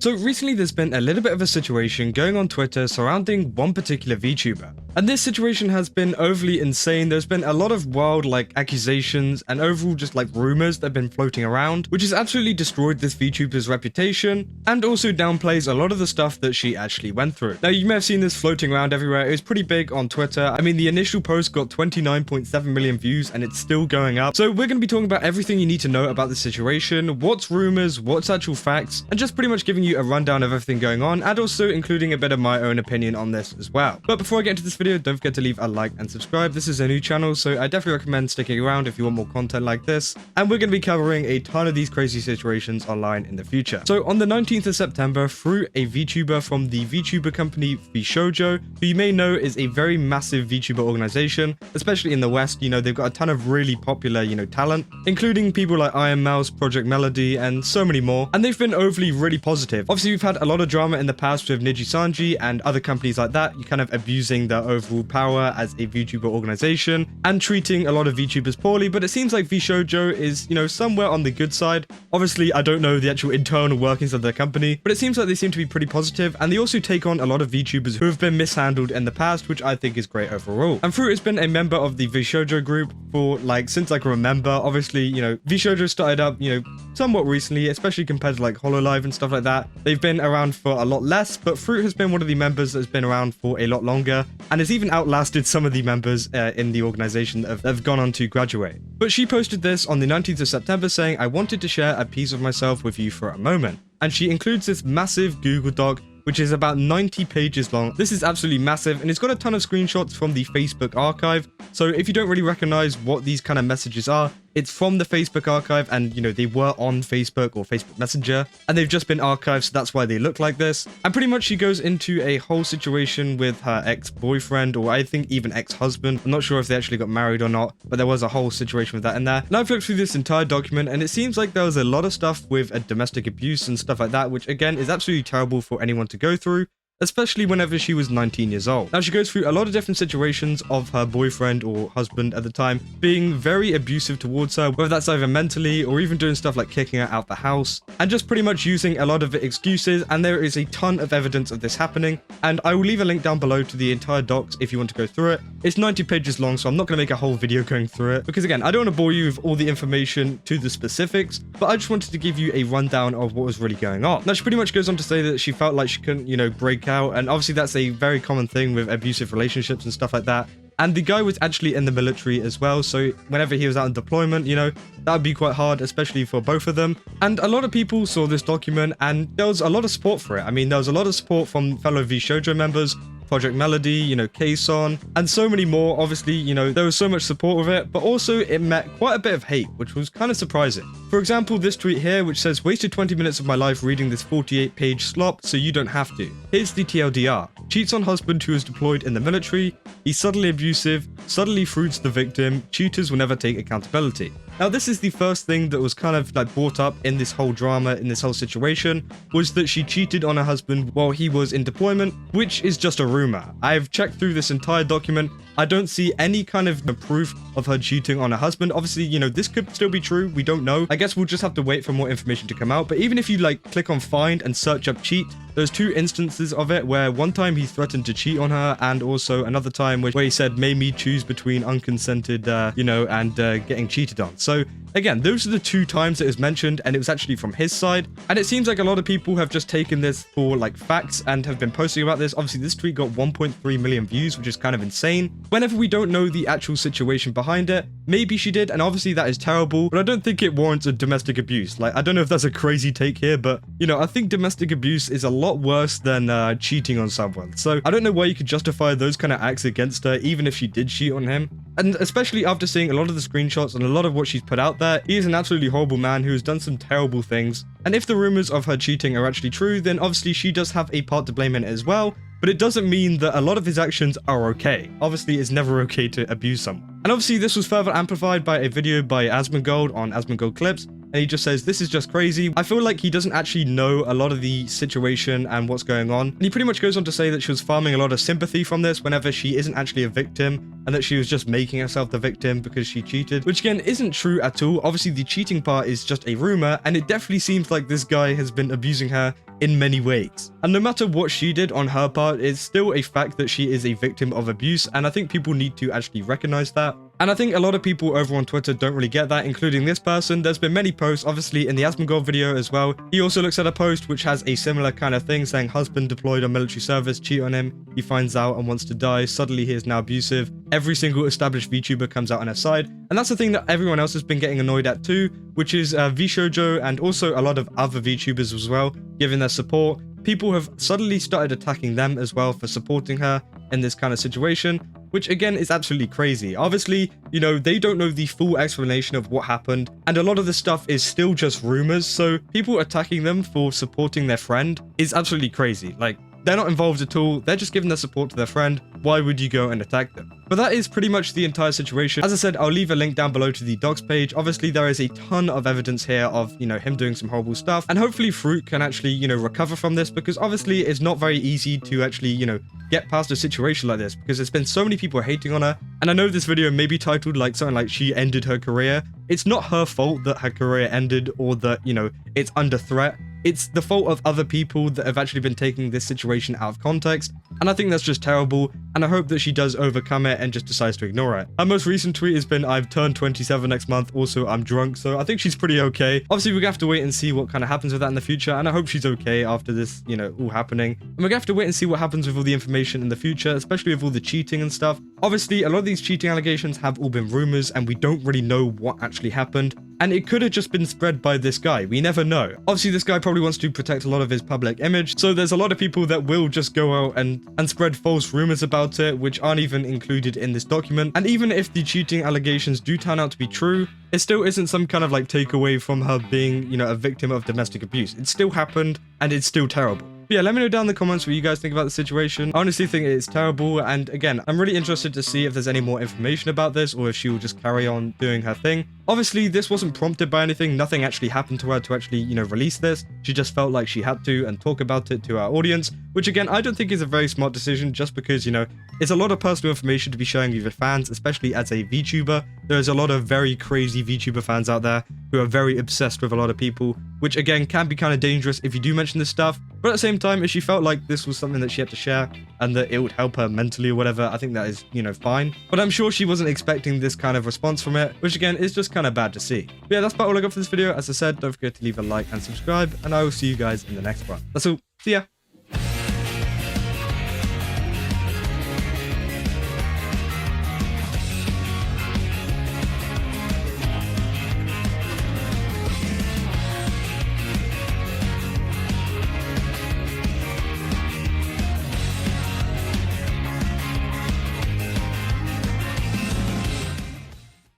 So recently there's been a little bit of a situation going on Twitter surrounding one particular VTuber. And this situation has been overly insane. There's been a lot of wild accusations and overall just rumors that have been floating around, which has absolutely destroyed this VTuber's reputation and also downplays a lot of the stuff that she actually went through. Now you may have seen this floating around everywhere. It was pretty big on Twitter. I mean, the initial post got 29.7 million views and it's still going up. So we're going to be talking about everything you need to know about the situation, what's rumors, what's actual facts, and just pretty much giving you a rundown of everything going on, and also including a bit of my own opinion on this as well. But before I get into this video, don't forget to leave a like and subscribe. This is a new channel, so I definitely recommend sticking around if you want more content like this. And we're going to be covering a ton of these crazy situations online in the future. So on the 19th of September, Froot, a VTuber from the VTuber company VShojo, who you may know is a very massive VTuber organization, especially in the West. You know, they've got a ton of really popular, talent, including people like ironmouse, Project Melody, and so many more. And they've been overly really positive. Obviously, we've had a lot of drama in the past with Niji and other companies like that. You're kind of abusing their overall power as a VTuber organization and treating a lot of VTubers poorly, but it seems like VShojo is, somewhere on the good side. Obviously, I don't know the actual internal workings of their company, but it seems like they seem to be pretty positive, and they also take on a lot of VTubers who have been mishandled in the past, which I think is great overall. And Froot has been a member of the VShojo group for since I can remember. Obviously, VShojo started up, somewhat recently, especially compared to HoloLive and stuff like that. They've been around for a lot less, but Froot has been one of the members that's been around for a lot longer and has even outlasted some of the members in the organization that have gone on to graduate. But she posted this on the 19th of September saying, "I wanted to share a piece of myself with you for a moment." And she includes this massive Google Doc, which is about 90 pages long. This is absolutely massive, and it's got a ton of screenshots from the Facebook archive. So if you don't really recognize what these kind of messages are, it's from the Facebook archive, and they were on Facebook or Facebook Messenger, and they've just been archived, so that's why they look like this. And pretty much she goes into a whole situation with her ex-boyfriend, or I think even ex-husband. I'm not sure if they actually got married or not, but there was a whole situation with that in there. And I've looked through this entire document, and it seems like there was a lot of stuff with domestic abuse and stuff like that, which again is absolutely terrible for anyone to go through, especially whenever she was 19 years old. Now, she goes through a lot of different situations of her boyfriend or husband at the time being very abusive towards her, whether that's either mentally or even doing stuff like kicking her out the house, and just pretty much using a lot of excuses, and there is a ton of evidence of this happening, and I will leave a link down below to the entire docs if you want to go through it. It's 90 pages long, so I'm not going to make a whole video going through it, because again, I don't want to bore you with all the information to the specifics, but I just wanted to give you a rundown of what was really going on. Now, she pretty much goes on to say that she felt like she couldn't, break out, and obviously that's a very common thing with abusive relationships and stuff like that. And the guy was actually in the military as well, so whenever he was out on deployment, that would be quite hard, especially for both of them. And a lot of people saw this document, and there was a lot of support for it. I mean, there was a lot of support from fellow VShojo members, Project Melody, Kson, and so many more. Obviously, there was so much support with it, but also it met quite a bit of hate, which was kind of surprising. For example, this tweet here, which says, "Wasted 20 minutes of my life reading this 48-page slop, so you don't have to. Here's the TLDR. Cheats on husband who is deployed in the military. He's subtly abusive, subtly fruits the victim. Cheaters will never take accountability." Now, this is the first thing that was kind of brought up in this whole drama, in this whole situation, was that she cheated on her husband while he was in deployment, which is just a rumor. I've checked through this entire document. I don't see any kind of proof of her cheating on her husband. Obviously, this could still be true. We don't know. I guess we'll just have to wait for more information to come out. But even if you click on find and search up cheat, there's two instances of it where one time he threatened to cheat on her, and also another time where he said, "Made me choose between unconsented, and getting cheated on." So again, those are the two times it is mentioned, and it was actually from his side. And it seems like a lot of people have just taken this for facts and have been posting about this. Obviously, this tweet got 1.3 million views, which is kind of insane. Whenever we don't know the actual situation behind it, maybe she did, and obviously that is terrible, but I don't think it warrants a domestic abuse. I don't know if that's a crazy take here, but I think domestic abuse is a lot worse than cheating on someone. So I don't know why you could justify those kind of acts against her, even if she did cheat on him. And especially after seeing a lot of the screenshots and a lot of what she's put out there, he is an absolutely horrible man who has done some terrible things. And if the rumors of her cheating are actually true, then obviously she does have a part to blame in it as well. But it doesn't mean that a lot of his actions are okay. Obviously, it's never okay to abuse someone. And obviously, this was further amplified by a video by Asmongold on Asmongold Clips, and he just says, "This is just crazy." I feel like he doesn't actually know a lot of the situation and what's going on. And he pretty much goes on to say that she was farming a lot of sympathy from this whenever she isn't actually a victim, and that she was just making herself the victim because she cheated, which again isn't true at all. Obviously, the cheating part is just a rumor, and it definitely seems like this guy has been abusing her in many ways. And no matter what she did on her part, it's still a fact that she is a victim of abuse, and I think people need to actually recognize that. And I think a lot of people over on Twitter don't really get that, including this person. There's been many posts, obviously in the Asmongold video as well. He also looks at a post which has a similar kind of thing, saying husband deployed on military service, cheat on him, he finds out and wants to die, suddenly he is now abusive. Every single established VTuber comes out on her side, and that's the thing that everyone else has been getting annoyed at too, which is VShojo and also a lot of other VTubers as well, giving their support. People have suddenly started attacking them as well for supporting her in this kind of situation, which again is absolutely crazy. Obviously, you know, they don't know the full explanation of what happened, and a lot of the stuff is still just rumors, so people attacking them for supporting their friend is absolutely crazy. Like, they're not involved at all, they're just giving their support to their friend. Why would you go and attack them? But that is pretty much the entire situation. As I said, I'll leave a link down below to the docs page. Obviously, there is a ton of evidence here of, you know, him doing some horrible stuff, and hopefully Froot can actually, you know, recover from this, because obviously it's not very easy to actually, you know, get past a situation like this, because there's been so many people hating on her. And I know this video may be titled like something like she ended her career. It's not her fault that her career ended, or that, you know, it's under threat. It's the fault of other people that have actually been taking this situation out of context, and I think that's just terrible, and I hope that she does overcome it and just decides to ignore it. Her most recent tweet has been, I've turned 27 next month, also I'm drunk, so I think she's pretty okay. Obviously, we're gonna have to wait and see what kind of happens with that in the future, and I hope she's okay after this, you know, all happening. And we're gonna have to wait and see what happens with all the information in the future, especially with all the cheating and stuff. Obviously, a lot of these cheating allegations have all been rumors, and we don't really know what actually happened. And it could have just been spread by this guy. We never know. Obviously, this guy probably wants to protect a lot of his public image, so there's a lot of people that will just go out and spread false rumors about it, which aren't even included in this document. And even if the cheating allegations do turn out to be true, it still isn't some kind of like takeaway from her being, you know, a victim of domestic abuse. It still happened, and it's still terrible. But yeah, let me know down in the comments what you guys think about the situation. I honestly think it's terrible, and again, I'm really interested to see if there's any more information about this, or if she will just carry on doing her thing. Obviously, this wasn't prompted by anything. Nothing actually happened to her to actually, you know, release this. She just felt like she had to and talk about it to our audience, which again, I don't think is a very smart decision, just because, you know, it's a lot of personal information to be sharing with your fans, especially as a VTuber. There's a lot of very crazy VTuber fans out there who are very obsessed with a lot of people, which again can be kind of dangerous if you do mention this stuff. But at the same time, if she felt like this was something that she had to share and that it would help her mentally or whatever, I think that is, you know, fine. But I'm sure she wasn't expecting this kind of response from it, which again is just kind of bad to see. But yeah, that's about all I got for this video. As I said, don't forget to leave a like and subscribe, and I will see you guys in the next one. That's all. See ya.